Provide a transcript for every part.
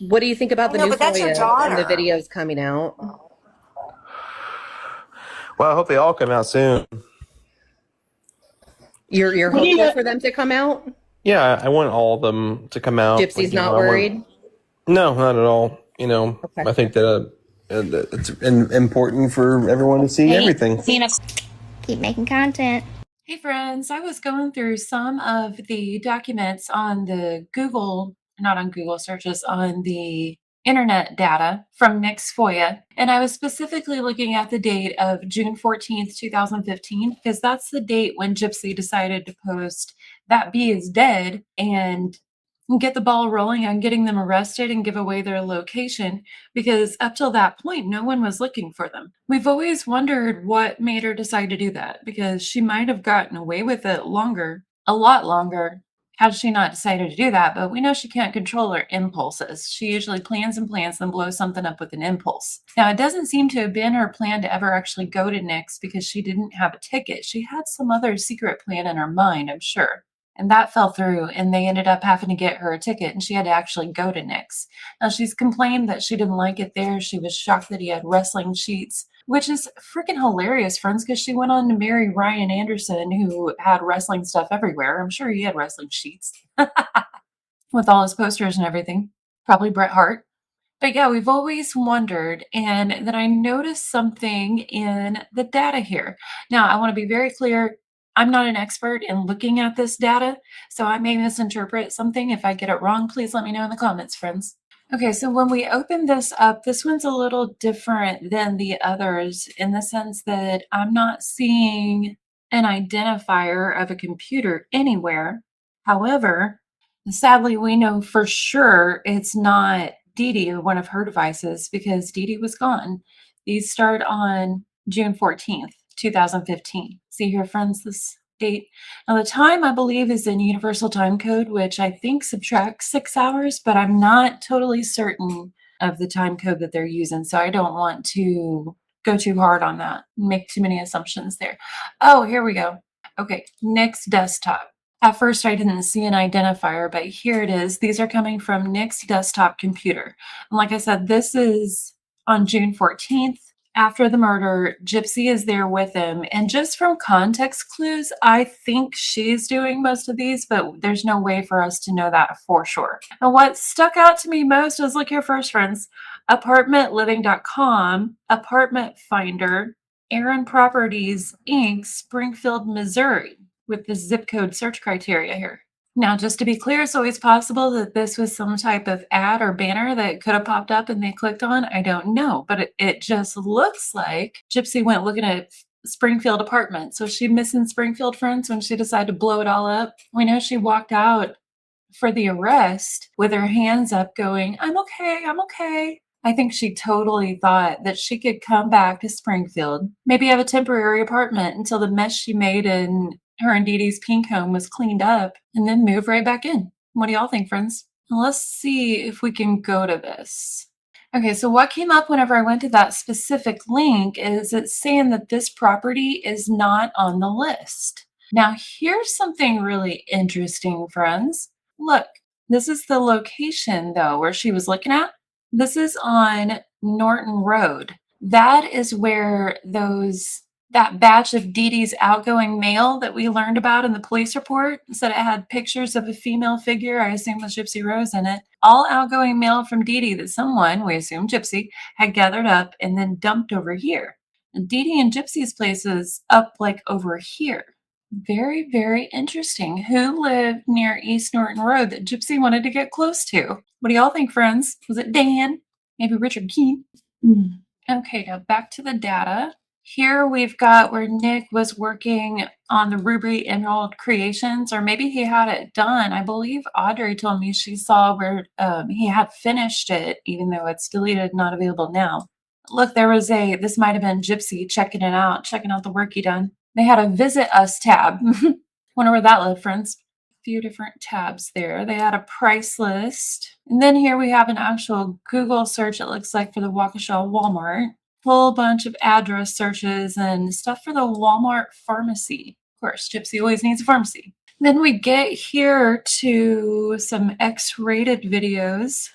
What do you think about I the know, new but that's your FOIA and the daughter. videos coming out? Well, I hope they all come out soon. You're What do hopeful you for them to come out? Yeah, I want all of them to come out. Gypsy's I not want. worried. No, not at all. Okay. I think that it's important for everyone to see Hey, everything. keep making content. Hey friends, I was going through some of the documents on the Google, not on Google searches, on the internet data from Nick's FOIA, and I was specifically looking at the date of June 14th, 2015, because that's the date when Gypsy decided to post "That bee is dead" and get the ball rolling on getting them arrested and give away their location, because up till that point, no one was looking for them. We've always wondered what made her decide to do that, because she might have gotten away with it longer, a lot longer, had she not decided to do that. But we know she can't control her impulses. She usually plans and plans, then blows something up with an impulse. Now, it doesn't seem to have been her plan to ever actually go to Nick's, because she didn't have a ticket. She had some other secret plan in her mind, I'm sure. And that fell through, and they ended up having to get her a ticket, and she had to actually go to Nick's. Now, she's complained that she didn't like it there. She was shocked that he had wrestling sheets, which is freaking hilarious, friends, because she went on to marry Ryan Anderson, who had wrestling stuff everywhere. I'm sure he had wrestling sheets with all his posters and everything. Probably Bret Hart. But yeah, we've always wondered, and then I noticed something in the data here. Now, I want to be very clear. I'm not an expert in looking at this data, so I may misinterpret something. If I get it wrong, please let me know in the comments, friends. Okay, so when we open this up, this one's a little different than the others in the sense that I'm not seeing an identifier of a computer anywhere. However, sadly, we know for sure it's not Dee Dee or one of her devices, because Dee Dee was gone. These start on June 14th, 2015. See here, friends, this date. Now, the time I believe is in Universal Time Code, which I think subtracts 6 hours, but I'm not totally certain of the time code that they're using. So I don't want to go too hard on that, make too many assumptions there. Oh, here we go. Okay, Nick's desktop. At first, I didn't see an identifier, but here it is. These are coming from Nick's desktop computer. And like I said, this is on June 14th. After the murder, Gypsy is there with him. And just from context clues, I think she's doing most of these, but there's no way for us to know that for sure. And what stuck out to me most was, look here first, friends, apartmentliving.com, apartment finder, Aaron Properties Inc., Springfield, Missouri, with the zip code search criteria here. Now, just to be clear, it's always possible that this was some type of ad or banner that could have popped up and they clicked on. I don't know, but it just looks like Gypsy went looking at Springfield apartments. Was she missing Springfield, friends, when she decided to blow it all up? We know she walked out for the arrest with her hands up going, "I'm okay, I'm okay." I think she totally thought that she could come back to Springfield, maybe have a temporary apartment until the mess she made in her and Dee Dee's pink home was cleaned up, and then move right back in. What do y'all think, friends? Let's see if we can go to this. Okay, so what came up whenever I went to that specific link is it's saying that this property is not on the list. Now, here's something really interesting, friends. Look, this is the location, though, where she was looking at. This is on Norton Road. That is where that batch of Dee Dee's outgoing mail that we learned about in the police report said it had pictures of a female figure, I assume with Gypsy Rose in it. All outgoing mail from Dee Dee that someone, we assume Gypsy, had gathered up and then dumped over here. And Dee Dee and Gypsy's place is up like over here. Very, very interesting. Who lived near East Norton Road that Gypsy wanted to get close to? What do y'all think, friends? Was it Dan? Maybe Richard Keene? Okay, now back to the data. Here we've got where Nick was working on the Ruby Emerald creations, or maybe he had it done. I believe Audrey told me she saw where he had finished it, even though it's deleted, not available now. Look, this might have been Gypsy checking out the work he done. They had a Visit Us tab. Wonder where that lived, friends. A few different tabs there. They had a price list. And then here we have an actual Google search, it looks like, for the Waukesha Walmart. Whole bunch of address searches and stuff for the Walmart pharmacy. Of course, Gypsy always needs a pharmacy. Then we get here to some X-rated videos.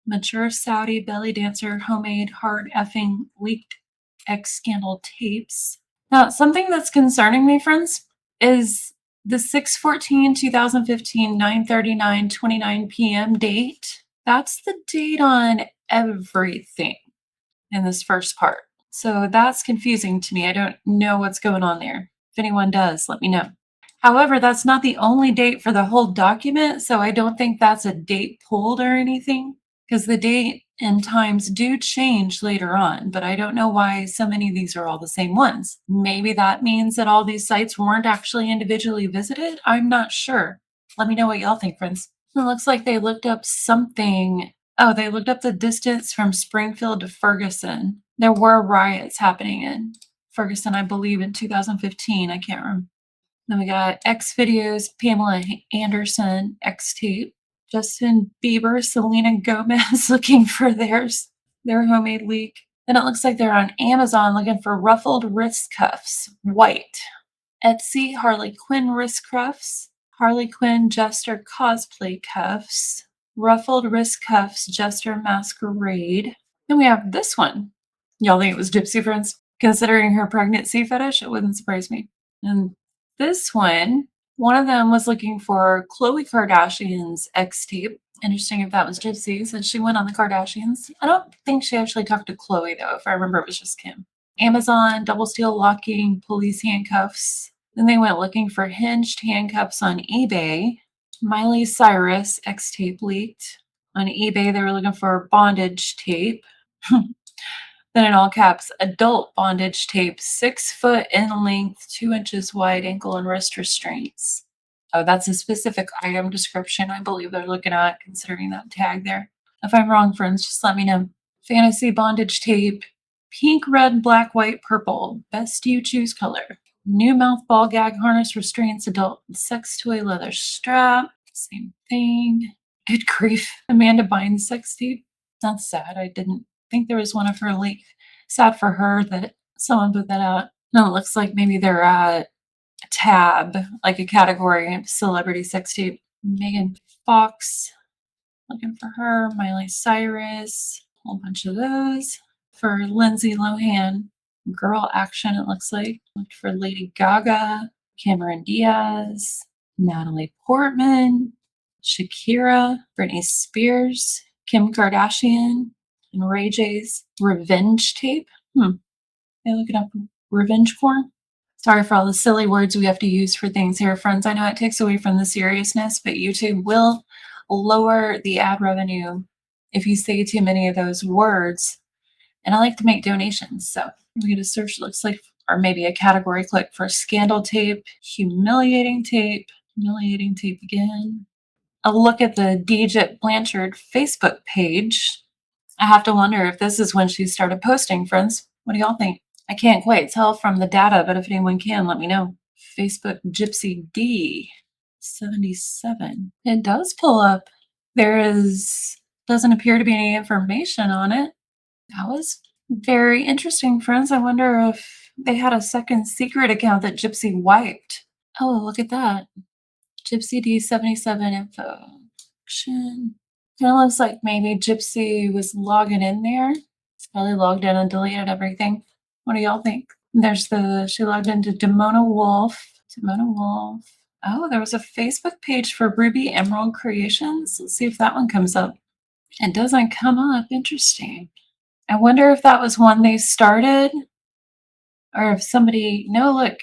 Mature Saudi belly dancer homemade hard effing leaked X scandal tapes. Now, something that's concerning me, friends, is the 6/14/2015 9:39:29 p.m. date. That's the date on everything in this first part. So that's confusing to me. I don't know what's going on there. If anyone does, let me know. However, that's not the only date for the whole document, so I don't think that's a date pulled or anything, because the date and times do change later on, but I don't know why so many of these are all the same ones. Maybe that means that all these sites weren't actually individually visited? I'm not sure. Let me know what y'all think, friends. It looks like they looked up something. Oh, they looked up the distance from Springfield to Ferguson. There were riots happening in Ferguson, I believe, in 2015. I can't remember. Then we got X videos, Pamela Anderson, X tape, Justin Bieber, Selena Gomez looking for their homemade leak. Then it looks like they're on Amazon looking for ruffled wrist cuffs, white. Etsy, Harley Quinn wrist cuffs, Harley Quinn Jester cosplay cuffs, ruffled wrist cuffs, Jester masquerade. Then we have this one. Y'all think it was Gypsy, friends? Considering her pregnancy fetish, it wouldn't surprise me. And this one of them was looking for Khloe Kardashian's X tape. Interesting if that was Gypsy, since she went on the Kardashians. I don't think she actually talked to Khloe, though. If I remember, it was just Kim. Amazon, double steel locking police handcuffs. Then they went looking for hinged handcuffs on eBay. Miley Cyrus X tape leaked. On eBay, they were looking for bondage tape. Then in all caps, adult bondage tape, 6 foot in length, 2 inches wide, ankle and wrist restraints. Oh, that's a specific item description I believe they're looking at, considering that tag there. If I'm wrong, friends, just let me know. Fantasy bondage tape, pink, red, black, white, purple. Best you choose color. New mouth ball gag harness restraints, adult sex toy leather strap. Same thing. Good grief. Amanda Bynes sex tape. That's sad. I didn't think there was one of her leak. Sad for her that someone put that out. No, it looks like maybe they're at a tab, like a category of celebrity sex tape. Megan Fox, looking for her. Miley Cyrus, a whole bunch of those. For Lindsay Lohan, girl action, it looks like. Looked for Lady Gaga, Cameron Diaz, Natalie Portman, Shakira, Britney Spears, Kim Kardashian, and Ray J's revenge tape. They looking up revenge porn. Sorry for all the silly words we have to use for things here, friends. I know it takes away from the seriousness, but YouTube will lower the ad revenue if you say too many of those words. And I like to make donations, so we get a search, looks like, or maybe a category click for scandal tape, humiliating tape again. A look at the Deejit Blanchard Facebook page. I have to wonder if this is when she started posting, friends. What do y'all think? I can't quite tell from the data, but if anyone can, let me know. Facebook Gypsy D 77. It does pull up. Doesn't appear to be any information on it. That was very interesting, friends. I wonder if they had a second secret account that Gypsy wiped. Oh, look at that. Gypsy D77 info. Kind of looks like maybe Gypsy was logging in there. It's probably logged in and deleted everything. What do y'all think? She logged into Demona Wolf. Oh, there was a Facebook page for Ruby Emerald Creations. Let's see if that one comes up. It doesn't come up. Interesting. I wonder if that was one they started, or if no, look,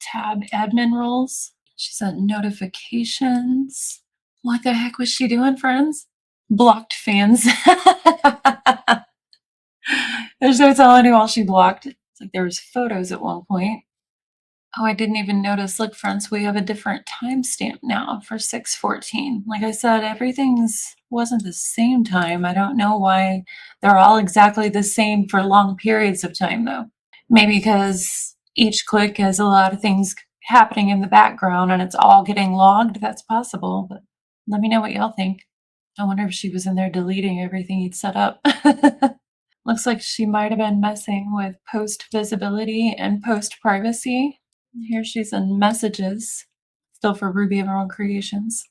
tab admin roles. She sent notifications. What the heck was she doing, friends? Blocked fans. There's no telling who all she blocked. It's like there was photos at one point. Oh, I didn't even notice. Look, friends, we have a different timestamp now for 6/14. Like I said, everything's wasn't the same time. I don't know why they're all exactly the same for long periods of time, though. Maybe because each click has a lot of things happening in the background and it's all getting logged. That's possible, but let me know what y'all think. I wonder if she was in there deleting everything he'd set up. Looks like she might have been messing with post visibility and post privacy. Here she's in messages, still for Ruby Emerald Creations.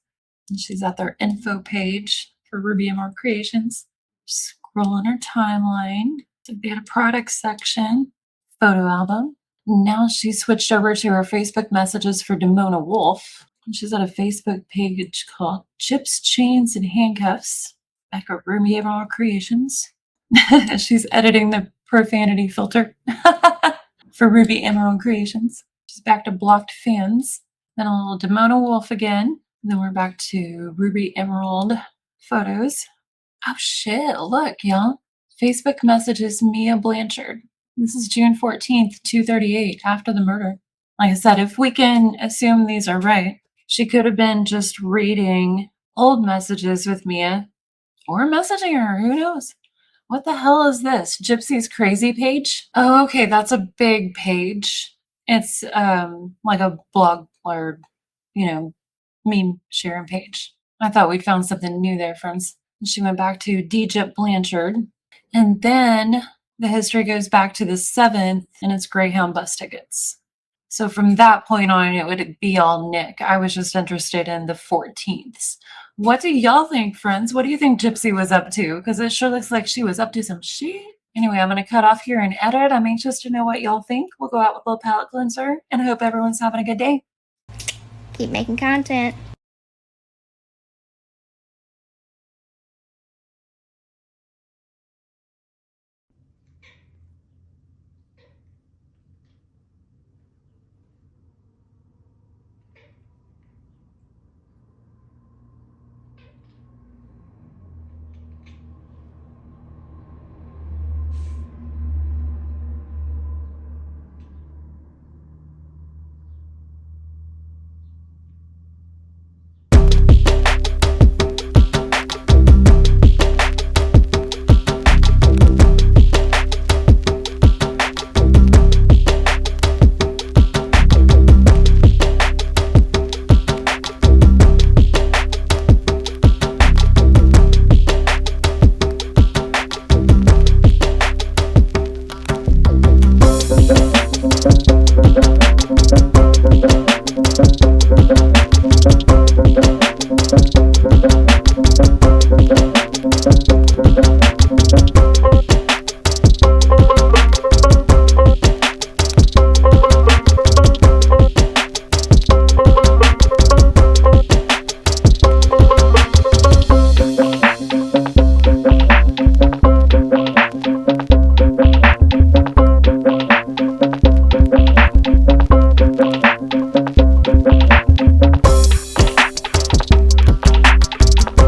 And she's at their info page for Ruby Emerald Creations. Scroll on her timeline. So they had a product section, photo album. Now she switched over to her Facebook messages for Demona Wolf. And she's at a Facebook page called Chips, Chains, and Handcuffs. Back at Ruby Emerald Creations. She's editing the profanity filter for Ruby Emerald Creations. She's back to blocked fans. Then a little Demona Wolf again. And then we're back to Ruby Emerald photos. Oh shit, look, y'all. Facebook messages Mia Blanchard. This is June 14th, 2:38, after the murder. Like I said, if we can assume these are right, she could have been just reading old messages with Mia or messaging her. Who knows? What the hell is this? Gypsy's crazy page? Oh, okay, that's a big page. It's like a blog or, meme sharing page. I thought we'd found something new there, friends. She went back to DJ Blanchard. And then the history goes back to the 7th, and it's Greyhound bus tickets. So from that point on, it would be all Nick. I was just interested in the 14th. What do y'all think, friends? What do you think Gypsy was up to? Because it sure looks like she was up to some shit. Anyway, I'm going to cut off here and edit. I'm anxious to know what y'all think. We'll go out with a little palette cleanser, and I hope everyone's having a good day. Keep making content. Thank you.